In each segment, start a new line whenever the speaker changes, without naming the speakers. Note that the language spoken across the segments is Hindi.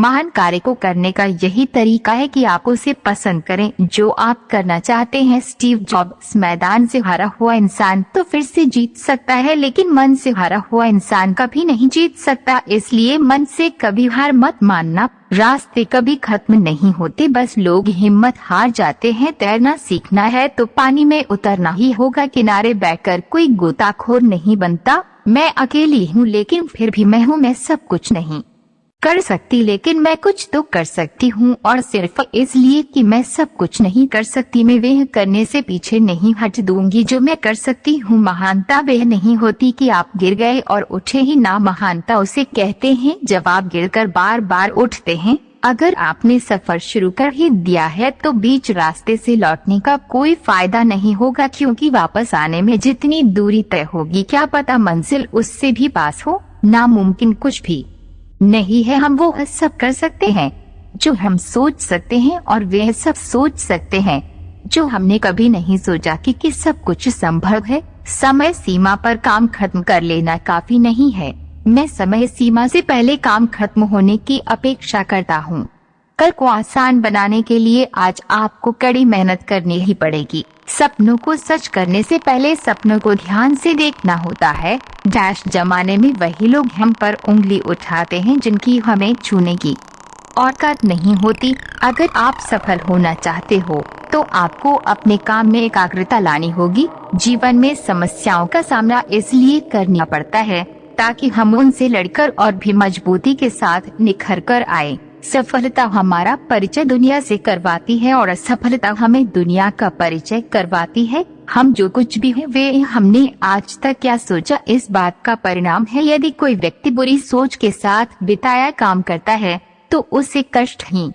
महान कार्य को करने का यही तरीका है कि आप उसे पसंद करें जो आप करना चाहते हैं। स्टीव जॉब्स मैदान से हारा हुआ इंसान तो फिर से जीत सकता है, लेकिन मन से हारा हुआ इंसान कभी नहीं जीत सकता। इसलिए मन से कभी हार मत मानना। रास्ते कभी खत्म नहीं होते, बस लोग हिम्मत हार जाते हैं। तैरना सीखना है तो पानी में उतरना ही होगा। किनारे बैठकर कोई गोताखोर नहीं बनता। मैं अकेली हूँ लेकिन फिर भी मैं हूँ। मैं सब कुछ नहीं कर सकती लेकिन मैं कुछ तो कर सकती हूँ, और सिर्फ इसलिए कि मैं सब कुछ नहीं कर सकती मैं वह करने से पीछे नहीं हट दूंगी जो मैं कर सकती हूँ। महानता वह नहीं होती कि आप गिर गए और उठे ही ना, महानता उसे कहते हैं जब आप गिरकर बार बार उठते हैं। अगर आपने सफर शुरू कर ही दिया है तो बीच रास्ते से लौटने का कोई फायदा नहीं होगा, क्योंकि वापस आने में जितनी दूरी तय होगी क्या पता मंजिल उससे भी पास हो। नामुमकिन कुछ भी नहीं है। हम वो सब कर सकते हैं जो हम सोच सकते हैं, और वे सब सोच सकते हैं जो हमने कभी नहीं सोचा कि सब कुछ संभव है। समय सीमा पर काम खत्म कर लेना काफी नहीं है। मैं समय सीमा से पहले काम खत्म होने की अपेक्षा करता हूँ। कल को आसान बनाने के लिए आज आपको कड़ी मेहनत करनी ही पड़ेगी। सपनों को सच करने से पहले सपनों को ध्यान से देखना होता है। डैश जमाने में वही लोग हम पर उंगली उठाते हैं जिनकी हमें छूने की औकात नहीं होती। अगर आप सफल होना चाहते हो तो आपको अपने काम में एकाग्रता लानी होगी। जीवन में समस्याओं का सामना इसलिए करना पड़ता है ताकि हम उनसे लड़कर और भी मजबूती के साथ निखर कर आए। सफलता हमारा परिचय दुनिया से करवाती है और असफलता हमें दुनिया का परिचय करवाती है। हम जो कुछ भी है वे हमने आज तक क्या सोचा इस बात का परिणाम है। यदि कोई व्यक्ति बुरी सोच के साथ बिताया काम करता है तो उसे कष्ट ही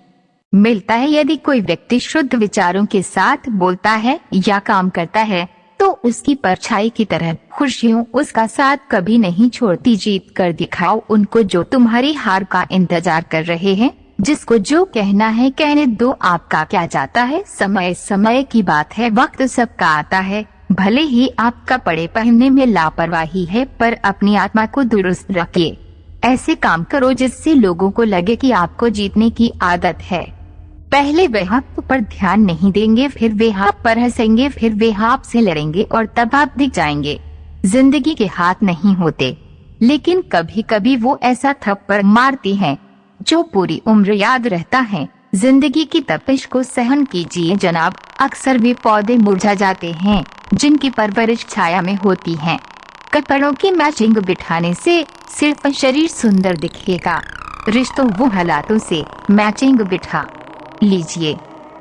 मिलता है। यदि कोई व्यक्ति शुद्ध विचारों के साथ बोलता है या काम करता है तो उसकी परछाई की तरह खुशियों उसका साथ कभी नहीं छोड़ती। जीत कर दिखाओ उनको जो तुम्हारी हार का इंतजार कर रहे हैं। जिसको जो कहना है कहने दो, आपका क्या जाता है। समय समय की बात है, वक्त सबका आता है। भले ही आपका कपड़े पहनने में लापरवाही है पर अपनी आत्मा को दुरुस्त रखिए। ऐसे काम करो जिससे लोगों को लगे कि आपको जीतने की आदत है। पहले वे आप पर ध्यान नहीं देंगे, फिर वे आप पर हंसेंगे, फिर वे आपसे लड़ेंगे और तब आप दिख जाएंगे। जिंदगी के हाथ नहीं होते, लेकिन कभी कभी वो ऐसा थप्पड़ मारती हैं जो पूरी उम्र याद रहता है। जिंदगी की तपिश को सहन कीजिए जनाब। अक्सर वे पौधे मुरझा जाते हैं जिनकी परवरिश छाया में होती है। कपड़ों की मैचिंग बिठाने से सिर्फ शरीर सुंदर दिखेगा, रिश्तों वो हालातों से मैचिंग बिठा लीजिए,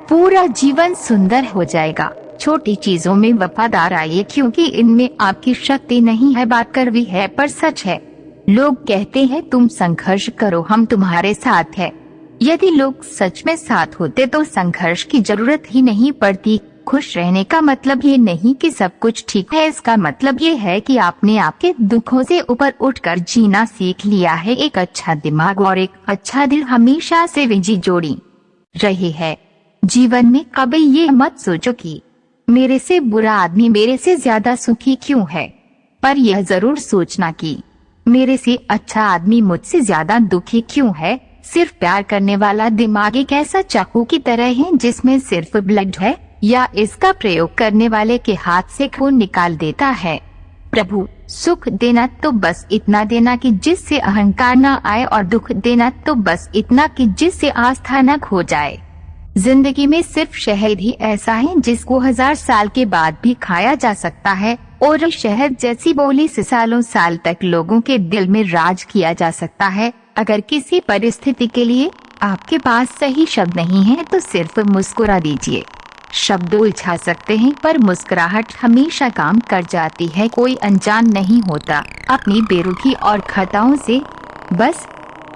पूरा जीवन सुंदर हो जाएगा। छोटी चीजों में वफादार आइए क्योंकि इनमें आपकी शक्ति नहीं है। बात कड़वी है पर सच है। लोग कहते हैं तुम संघर्ष करो, हम तुम्हारे साथ हैं। यदि लोग सच में साथ होते तो संघर्ष की जरूरत ही नहीं पड़ती। खुश रहने का मतलब ये नहीं कि सब कुछ ठीक है, इसका मतलब ये है कि आपने आपके दुखों से ऊपर उठकर जीना सीख लिया है। एक अच्छा दिमाग और एक अच्छा दिल हमेशा से विजी जोड़ी रही है। जीवन में कभी ये मत सोचो कि मेरे से बुरा आदमी मेरे से ज्यादा सुखी क्यों है, पर यह जरूर सोचना कि मेरे से अच्छा आदमी मुझसे ज्यादा दुखी क्यों है। सिर्फ प्यार करने वाला दिमाग एक ऐसा चाकू की तरह है जिसमें सिर्फ ब्लड है, या इसका प्रयोग करने वाले के हाथ से खून निकाल देता है। प्रभु, सुख देना तो बस इतना देना कि जिससे अहंकार न आए, और दुख देना तो बस इतना कि जिससे आस्था न खो जाए। जिंदगी में सिर्फ शहद ही ऐसा है जिसको 1000 साल के बाद भी खाया जा सकता है, और शहद जैसी बोली से सालों साल तक लोगों के दिल में राज किया जा सकता है। अगर किसी परिस्थिति के लिए आपके पास सही शब्द नहीं है तो सिर्फ मुस्कुरा दीजिए। शब्द उलझा सकते हैं पर मुस्कुराहट हमेशा काम कर जाती है। कोई अनजान नहीं होता अपनी बेरुखी और खताओं से, बस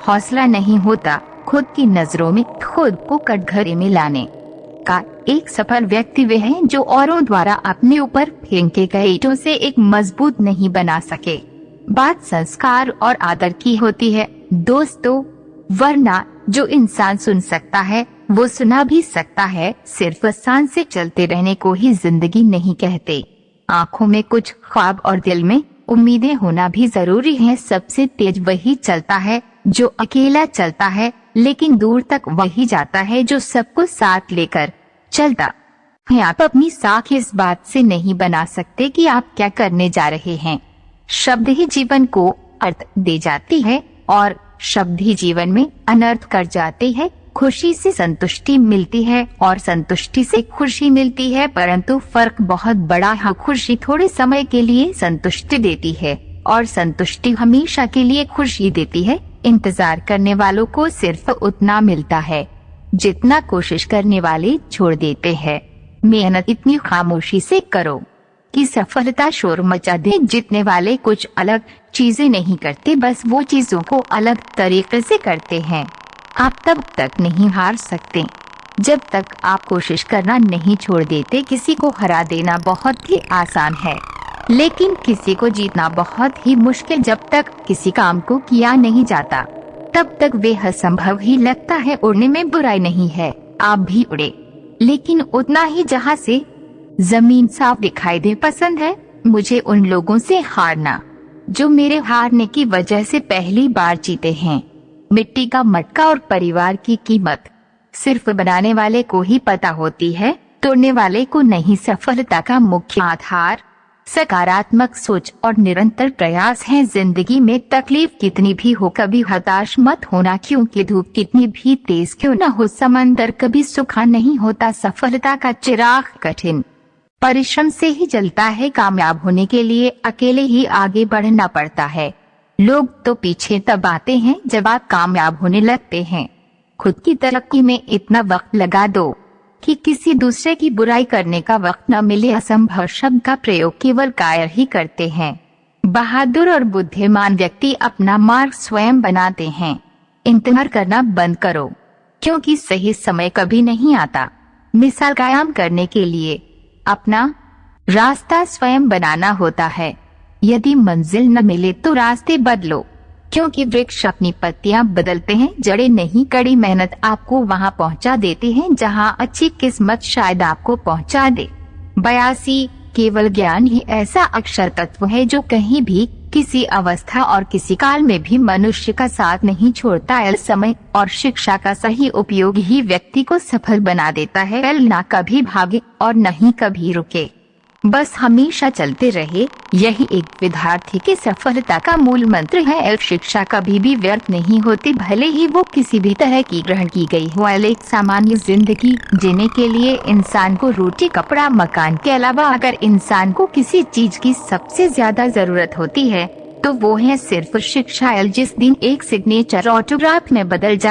हौसला नहीं होता खुद की नजरों में खुद को कटघरे में लाने का। एक सफल व्यक्ति वह है जो औरों द्वारा अपने ऊपर फेंके गए ईंटों से एक मजबूत नहीं बना सके। बात संस्कार और आदर की होती है दोस्तों, वरना जो इंसान सुन सकता है वो सुना भी सकता है। सिर्फ सांस से चलते रहने को ही जिंदगी नहीं कहते। आँखों में कुछ ख्वाब और दिल में उम्मीदें होना भी जरूरी है। सबसे तेज वही चलता है जो अकेला चलता है। लेकिन दूर तक वही जाता है जो सबको साथ लेकर चलता है। आप अपनी साख इस बात से नहीं बना सकते कि आप क्या करने जा रहे हैं। शब्द ही जीवन को अर्थ दे जाती है और शब्द ही जीवन में अनर्थ कर जाते हैं। खुशी से संतुष्टि मिलती है और संतुष्टि से खुशी मिलती है, परंतु फर्क बहुत बड़ा है। खुशी थोड़े समय के लिए संतुष्टि देती है और संतुष्टि हमेशा के लिए खुशी देती है। इंतजार करने वालों को सिर्फ उतना मिलता है जितना कोशिश करने वाले छोड़ देते हैं। मेहनत इतनी खामोशी से करो कि सफलता शोर मचा दे। जीतने वाले कुछ अलग चीजें नहीं करते, बस वो चीजों को अलग तरीके से करते हैं। आप तब तक नहीं हार सकते जब तक आप कोशिश करना नहीं छोड़ देते। किसी को हरा देना बहुत ही आसान है, लेकिन किसी को जीतना बहुत ही मुश्किल। जब तक किसी काम को किया नहीं जाता तब तक वे असंभव ही लगता है। उड़ने में बुराई नहीं है, आप भी उड़े, लेकिन उतना ही जहाँ से जमीन साफ दिखाई दे। पसंद है मुझे उन लोगों से हारना जो मेरे हारने की वजह से पहली बार जीते हैं। मिट्टी का मटका और परिवार की कीमत सिर्फ बनाने वाले को ही पता होती है, तोड़ने वाले को नहीं। सफलता का मुख्य आधार सकारात्मक सोच और निरंतर प्रयास है। जिंदगी में तकलीफ कितनी भी हो, कभी हताश मत होना, क्योंकि धूप कितनी भी तेज क्यों न हो, समंदर कभी सूखा नहीं होता। सफलता का चिराग कठिन परिश्रम से ही जलता है। कामयाब होने के लिए अकेले ही आगे बढ़ना पड़ता है। लोग तो पीछे तब आते हैं जब आप कामयाब होने लगते हैं। खुद की तरक्की में इतना वक्त लगा दो कि किसी दूसरे की बुराई करने का वक्त न मिले। असंभव शब्द का प्रयोग केवल कायर ही करते हैं। बहादुर और बुद्धिमान व्यक्ति अपना मार्ग स्वयं बनाते हैं। इंतजार करना बंद करो, क्योंकि सही समय कभी नहीं आता। मिसाल कायम करने के लिए अपना रास्ता स्वयं बनाना होता है। यदि मंजिल न मिले तो रास्ते बदलो, क्योंकि वृक्ष अपनी पत्तियां बदलते हैं, जड़ें नहीं। कड़ी मेहनत आपको वहां पहुंचा देती है जहां अच्छी किस्मत शायद आपको पहुंचा दे। 82 केवल ज्ञान ही ऐसा अक्षर तत्व है जो कहीं भी, किसी अवस्था और किसी काल में भी मनुष्य का साथ नहीं छोड़ता। समय और शिक्षा का सही उपयोग ही व्यक्ति को सफल बना देता है। ना कभी भागे और न ही कभी रुके, बस हमेशा चलते रहे। यही एक विद्यार्थी की सफलता का मूल मंत्र है। शिक्षा कभी भी व्यर्थ नहीं होती, भले ही वो किसी भी तरह की ग्रहण की गई हो। एक सामान्य जिंदगी जीने के लिए इंसान को रोटी, कपड़ा, मकान के अलावा अगर इंसान को किसी चीज की सबसे ज्यादा जरूरत होती है तो वो है सिर्फ शिक्षा। जिस दिन एक सिग्नेचर ऑटोग्राफ में बदल जाए